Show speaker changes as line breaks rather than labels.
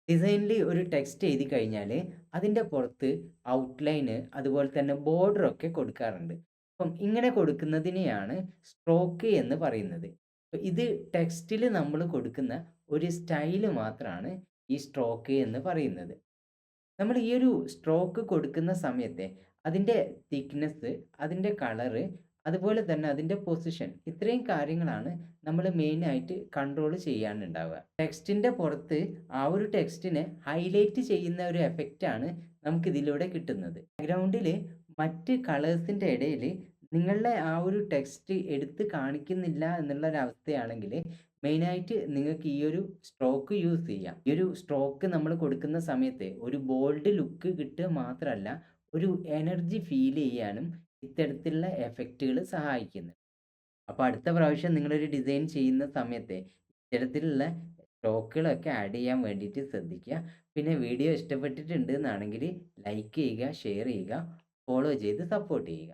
ഡിസൈനിൽ ഒരു ടെക്സ്റ്റ് എഴുതി കഴിഞ്ഞാൽ അതിൻ്റെ പുറത്ത് ഔട്ട്ലൈന് അതുപോലെ തന്നെ ബോർഡറൊക്കെ കൊടുക്കാറുണ്ട്. അപ്പം ഇങ്ങനെ കൊടുക്കുന്നതിനെയാണ് സ്ട്രോക്ക് എന്ന് പറയുന്നത്. ഇത് ടെക്സ്റ്റിൽ നമ്മൾ കൊടുക്കുന്ന ഒരു സ്റ്റൈല് മാത്രമാണ് ഈ സ്ട്രോക്ക് എന്ന് പറയുന്നത്. നമ്മൾ ഈ ഒരു സ്ട്രോക്ക് കൊടുക്കുന്ന സമയത്തെ അതിൻ്റെ തിക്നെസ്സ്, അതിൻ്റെ കളറ്, അതുപോലെ തന്നെ അതിൻ്റെ പൊസിഷൻ ഇത്രയും കാര്യങ്ങളാണ് നമ്മൾ മെയിനായിട്ട് കൺട്രോൾ ചെയ്യാനുണ്ടാവുക. ടെക്സ്റ്റിൻ്റെ പുറത്ത് ആ ഒരു ടെക്സ്റ്റിനെ ഹൈലൈറ്റ് ചെയ്യുന്ന ഒരു എഫക്റ്റാണ് നമുക്കിതിലൂടെ കിട്ടുന്നത്. ബാക്ക്ഗ്രൗണ്ടിൽ മറ്റ് കളേഴ്സിൻ്റെ ഇടയിൽ നിങ്ങളുടെ ആ ഒരു ടെക്സ്റ്റ് എടുത്ത് കാണിക്കുന്നില്ല എന്നുള്ളൊരവസ്ഥയാണെങ്കിൽ മെയിനായിട്ട് നിങ്ങൾക്ക് ഈ ഒരു സ്ട്രോക്ക് യൂസ് ചെയ്യാം. ഈ ഒരു സ്ട്രോക്ക് നമ്മൾ കൊടുക്കുന്ന സമയത്ത് ഒരു ബോൾഡ് ലുക്ക് കിട്ടുക മാത്രമല്ല, ഒരു എനർജി ഫീൽ ചെയ്യാനും ഇത്തരത്തിലുള്ള എഫക്റ്റുകൾ സഹായിക്കുന്നു. അപ്പോൾ അടുത്ത പ്രാവശ്യം നിങ്ങളൊരു ഡിസൈൻ ചെയ്യുന്ന സമയത്ത് ഇത്തരത്തിലുള്ള സ്ട്രോക്കുകളൊക്കെ ആഡ് ചെയ്യാൻ വേണ്ടിയിട്ട് ശ്രദ്ധിക്കുക. പിന്നെ വീഡിയോ ഇഷ്ടപ്പെട്ടിട്ടുണ്ട് എന്നാണെങ്കിൽ ലൈക്ക് ചെയ്യുക, ഷെയർ ചെയ്യുക, ഫോളോ ചെയ്ത് സപ്പോർട്ട് ചെയ്യുക.